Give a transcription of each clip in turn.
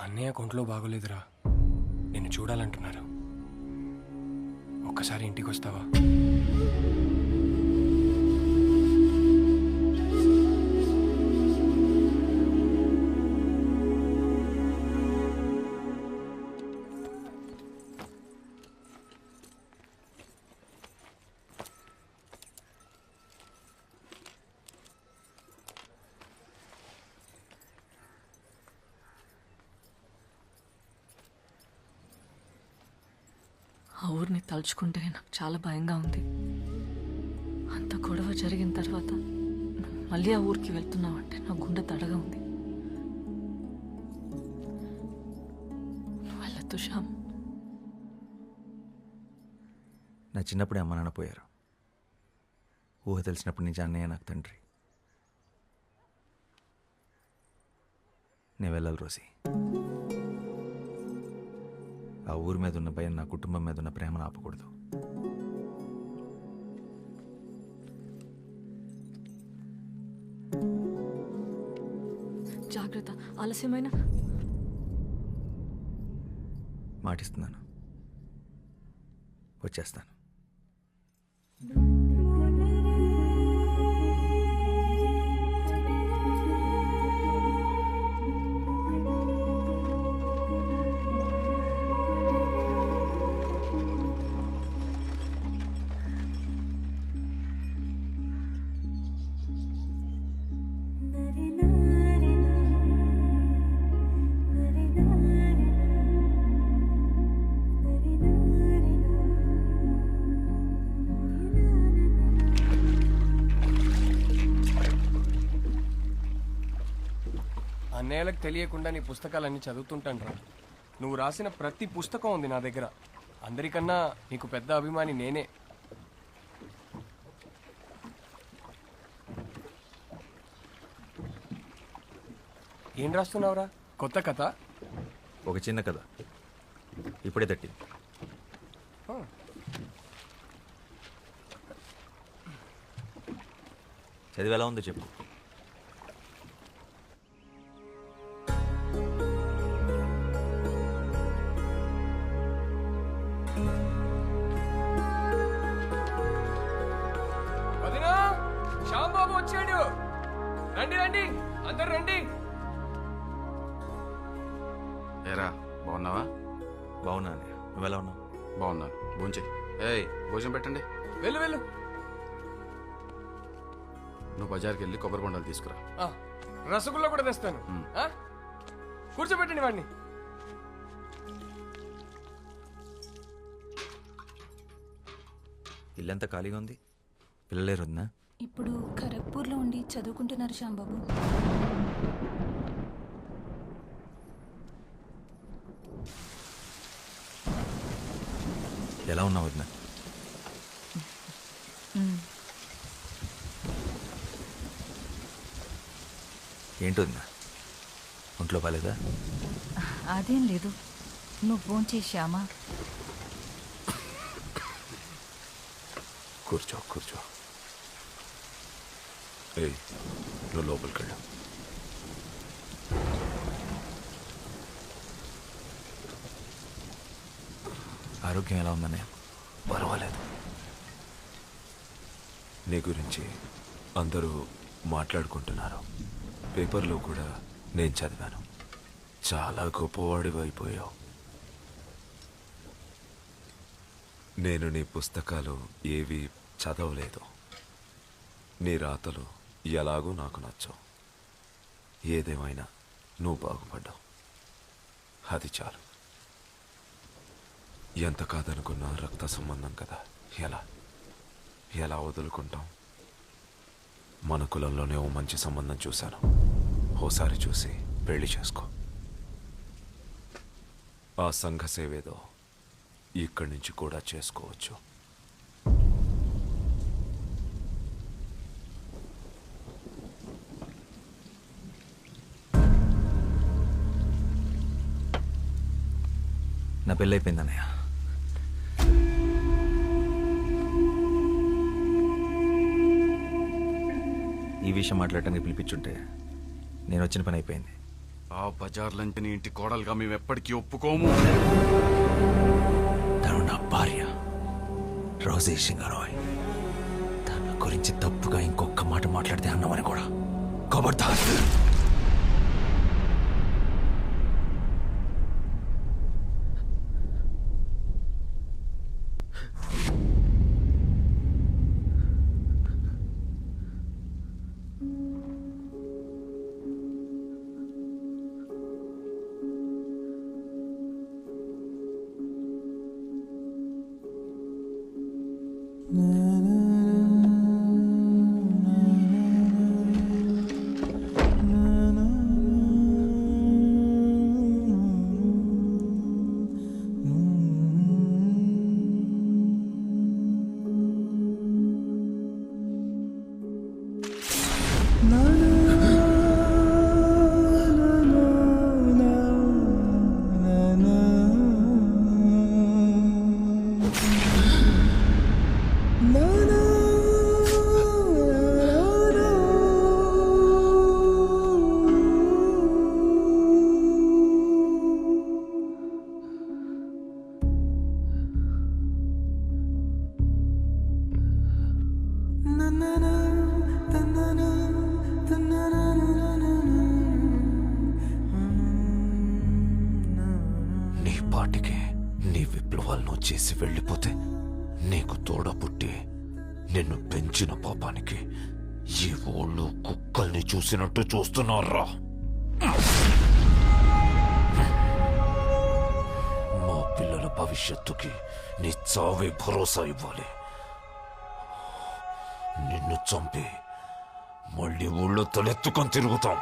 అన్నయ్య కొంట్లో బాగోలేదురా, నిన్ను చూడాలంటున్నారు. ఒక్కసారి ఇంటికి వస్తావా? ఆ ఊరిని తలుచుకుంటేనే నాకు చాలా భయంగా ఉంది. అంత గొడవ జరిగిన తర్వాత నువ్వు మళ్ళీ ఆ ఊరికి వెళ్తున్నావంటే నా గుండె దడగా ఉంది. నువ్వు వెళ్ళొద్దు శ్యామ్. నా చిన్నప్పుడే అమ్మ నాన్న పోయారు. ఊహ తెలిసినప్పటి నుంచి అన్నయ్య నాకు తండ్రి. నేను వెళ్ళాలి రోసి. ఆ ఊరి మీద ఉన్న భయం నా కుటుంబం మీద ఉన్న ప్రేమను ఆపకూడదు. జాగ్రత్త, ఆలస్యమైన. మాటిస్తున్నాను, వచ్చేస్తాను. అన్నయ్యలకు తెలియకుండా నీ పుస్తకాలన్నీ చదువుతుంటాను. నువ్వు రాసిన ప్రతి పుస్తకం ఉంది నా దగ్గర. అందరికన్నా నీకు పెద్ద అభిమాని నేనే. ఏం రాస్తున్నావురా? కొత్త కథ? ఒక చిన్న కథ ఇప్పుడే తట్టింది. చదివి ఎలా ఉందో చెప్పు. వదినా, శ్యామ్ బాబు వచ్చాడు. రండి రండి, అందరు రండి. ఏరా, బాగున్నావా? బాగున్నా అన్నయ్య, నువ్వు ఎలా ఉన్నావు? బాగున్నాను. భోంచే. ఏయ్, భోజనం పెట్టండి. వెళ్ళు వెళ్ళు. నువ్వు బజార్కి వెళ్ళి కొబ్బరి బొండాలు తీసుకురా. రసగుల్లా కూడా తెస్తాను. కూర్చోబెట్టండి వాడిని. ఇల్లంతా ఖాళీగా ఉంది, పిల్లలేరు వదినా? ఇప్పుడు ఖరగ్పూర్లో ఉండి చదువుకుంటున్నారు శ్యాంబాబు. ఎలా ఉన్నావు వదినా? ఏంటి వదినా, ఒంట్లో బాలేదా? అదేం లేదు, నువ్వు భోంచేశామా? కూర్చో కూర్చో. ఏయ్, నువ్వు లోపలికి వెళ్ళు. ఆరోగ్యం ఎలా ఉందన్నయ్య? పర్వాలేదు. నీ గురించి అందరూ మాట్లాడుకుంటున్నారు. పేపర్లో కూడా నేను చదివాను. చాలా గొప్పవాడివి అయిపోయావు. నేను నీ పుస్తకాలు ఏవి చదవలేదు. నీ రాతలు ఎలాగో నాకు నచ్చవు. ఏదేమైనా నువ్వు బాగుపడ్డావు, అది చాలు. ఎంత కాదనుకున్నా రక్త సంబంధం కదా, ఎలా వదులుకుంటాం? మన కులంలోనే ఓ మంచి సంబంధం చూశాను. ఓసారి చూసి పెళ్లి చేసుకో. ఆ సంఘ సేవేదో ఇక్కడి నుంచి కూడా చేసుకోవచ్చు. నా పెళ్ళైపోయింది అన్నయ్య. ఈ విషయం మాట్లాడటానికి పిలిపించుంటే నేను వచ్చిన పని అయిపోయింది. ఆ బజార్ లంచని ఇంటి కోడలుగా మేము ఎప్పటికీ ఒప్పుకోము. తను నా భార్య రోజే సింగరాయ్. తన గురించి తప్పుగా ఇంకొక మాట మాట్లాడితే అన్నామని కూడా ఖబర్దార్. నీ పాటికి నీ విప్లవాలను చేసి వెళ్ళిపోతే నీకు తోడ పుట్టి నిన్ను పెంచిన పాపానికి ఈ ఊళ్ళు కుక్కల్ని చూసినట్టు చూస్తున్నారా? మా పిల్లల భవిష్యత్తుకి నీ చావే భరోసా ఇవ్వాలి. నిన్ను చంపి మళ్ళీ ఊళ్ళో తలెత్తుకొని తిరుగుతాం.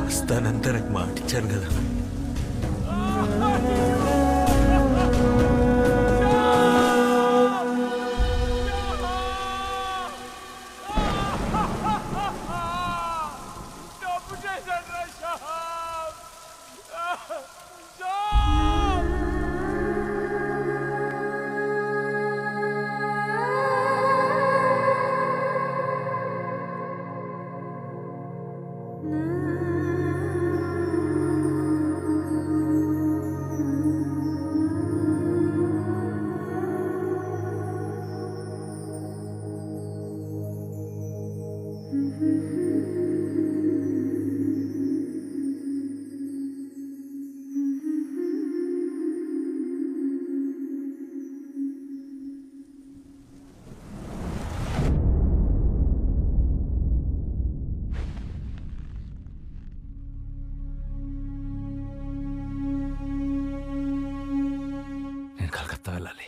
వస్తానంతా నాకు మాట ఇచ్చారు కదా. నేను కలకత్తా వెళ్ళాలి.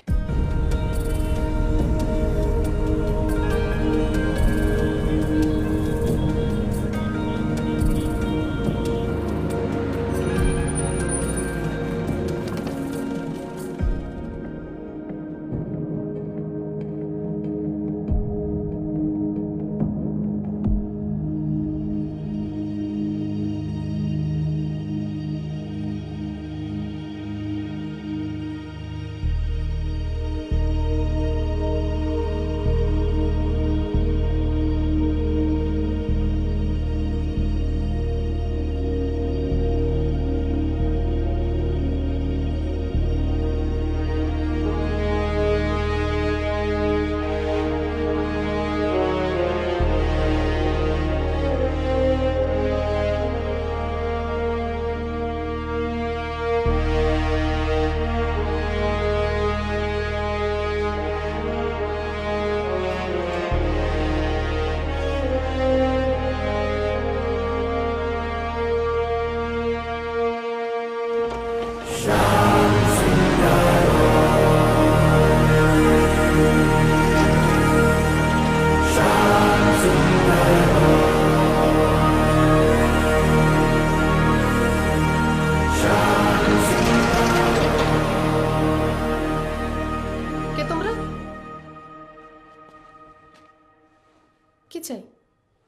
কি চাই?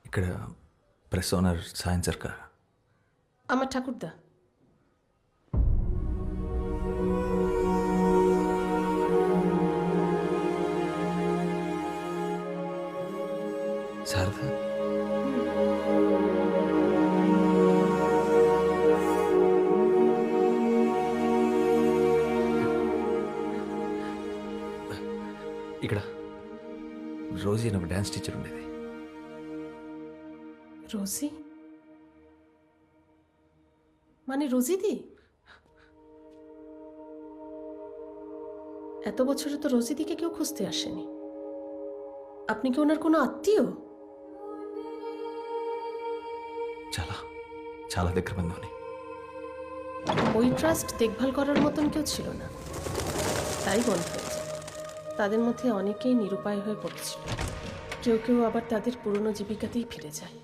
ఇక్కడ ప్రెస్ ఓనర్ సాయం సర్కార్. আমার ঠাকুরদা। శారదా, ఇక్కడ రోజీ అని ఒక డ్యాన్స్ టీచర్ ఉండేది. রোজি? মানে রোজিদি? এত বছরে তো রোজিদিকে কেউ খুঁজতে আসেনি। আপনি কি ওনার কোনো আত্মীয়? చాలా చాలా దగ్గర బంధువుని. ওই ট্রাস্ট দেখভাল করার মতন কেউ ছিল না, তাই বন্ধ হয়েছে। তাদের মধ্যে অনেকেই নিরুপায় হয়ে পড়েছিল, কেউ কেউ আবার তাদের পুরনো জীবিকাতেই ফিরে যায়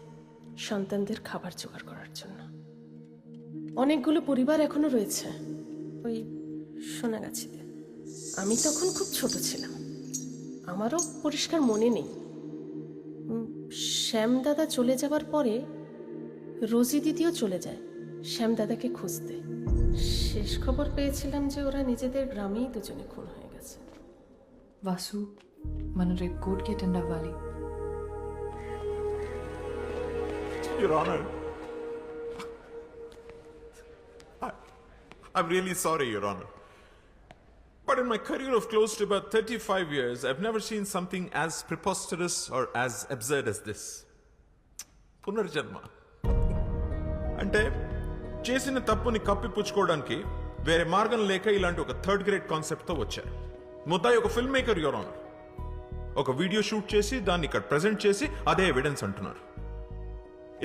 সন্তানদের খাবার জোগাড় করার জন্য। অনেকগুলো পরিবার এখনো রয়েছে ওই সোনাগাছিতে। আমি তখন খুব ছোট ছিলাম, আমারও পরিষ্কার মনে নেই। শ্যাম দাদা চলে যাবার পরে রোজি দিদিও চলে যায় শ্যাম দাদাকে খুঁজতে। শেষ খবর পেয়েছিলাম যে ওরা নিজেদের গ্রামেই দুজনে খুন হয়ে গেছে। వాసు, మనం రేపు కోర్టుకి అటెండ్ అవ్వాలి. Your Honor, I'm really sorry, Your Honor. But in my career of close to about 35 years, I've never seen something as preposterous or as absurd as this. పునర్జన్మ అంటే చేసిన తప్పుని కప్పిపుచ్చుకోవడానికి వేరే మార్గం లేక ఇలాంటి ఒక థర్డ్ గ్రేడ్ కాన్సెప్ట్తో వచ్చారు. ముద్దాయి ఒక ఫిల్మ్ మేకర్, యువర్ ఆనర్. ఒక వీడియో షూట్ చేసి దాన్ని ఇక్కడ ప్రెజెంట్ చేసి అదే ఎవిడెన్స్ అంటున్నారు.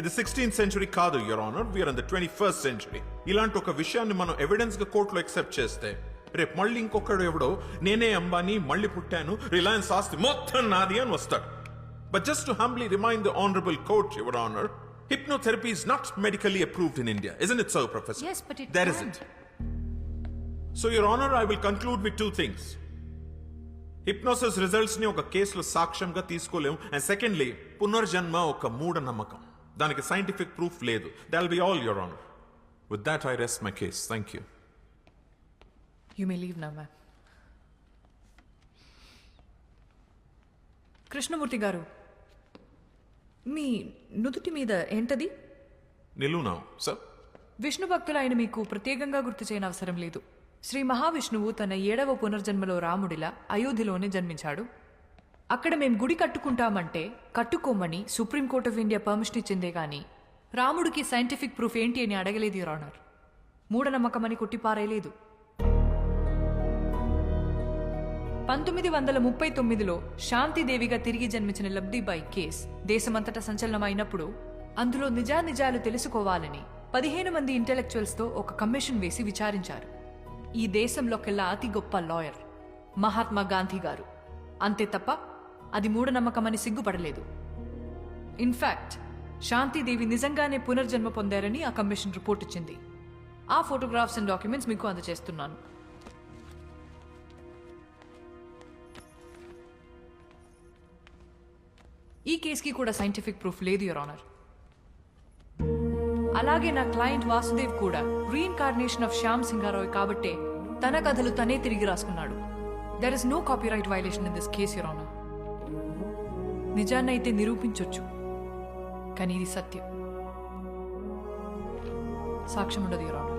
ఇది 16th సెంచురీ కాదు, your honour. We are in the 21st century. ఇలాంటి ఒక విషయాన్ని మనం ఎవిడెన్స్ గా కోర్టులో ఎక్సెప్ట్ చేస్తే రేపు మళ్ళీ ఇంకొకడు ఎవడో నేనే అంబానీ మళ్ళీ పుట్టాను, రిలయన్స్ ఆస్తి మొత్తం నాది అని వస్తాడు. But just to humbly remind the honourable court, your honour, hypnotherapy is not medically approved in India. Isn't it so, Professor? Yes, but it There can. isn't. So, Your Honor, I will conclude with two things. Hypnosis results ni oka case lo సాక్ష్యంగా తీసుకోలేము. And secondly, పునర్జన్మ ఒక మూఢ నమ్మకం. దానికి scientific proof లేదు. That'll be all, Your Honor. With that, I rest my case. Thank you. You may leave now, ma'am. Krishnamurthy గారు, మీ నుదుటి మీద ఏంటది? Nilu now, sir. విష్ణు భక్తులైన మీకు ప్రత్యేకంగా గుర్తు చేయని అవసరం లేదు. శ్రీ మహావిష్ణువు తన 7వ పునర్జన్మలో రాముడిలా అయోధ్యలోనే జన్మించాడు. అక్కడ మేం గుడి కట్టుకుంటామంటే కట్టుకోమని సుప్రీంకోర్ట్ ఆఫ్ ఇండియా పర్మిషన్ ఇచ్చిందే గాని రాముడికి సైంటిఫిక్ ప్రూఫ్ ఏంటి అని అడగలేదు, యువర్ ఆనర్. మూఢనమ్మకమని కొట్టిపారేయలేదు. 1939లో శాంతిదేవిగా తిరిగి జన్మించిన లబ్ధిబాయి కేస్ దేశమంతటా సంచలనమైనప్పుడు అందులో నిజానిజాలు తెలుసుకోవాలని 15 మంది ఇంటెలెక్చువల్స్తో ఒక కమిషన్ వేసి విచారించారు. ఈ దేశంలోకెల్లా అతి గొప్ప లాయర్ మహాత్మా గాంధీ గారు. అంతే తప్ప అది మూఢనమ్మకమని సిగ్గుపడలేదు. ఇన్ఫాక్ట్ శాంతిదేవి నిజంగానే పునర్జన్మ పొందారని ఆ కమిషన్ రిపోర్ట్ ఇచ్చింది. ఆ ఫోటోగ్రాఫ్స్ అండ్ డాక్యుమెంట్స్ మీకు అందజేస్తున్నాను. ఈ కేసుకి కూడా సైంటిఫిక్ ప్రూఫ్ లేదు, యువర్ ఆనర్. అలాగే నా క్లయింట్ వాసుదేవ్ కూడా రీఇన్కార్నేషన్ ఆఫ్ శ్యామ్ సింగారాయ్ కాబట్టే తన కథలు తనే తిరిగి రాసుకున్నాడు. There is no copyright violation in this case, your honour. నిజాన్నైతే నిరూపించొచ్చు, కానీ ఇది సత్యం. సాక్ష్యం ఉండదు, యువర్ ఆనర్.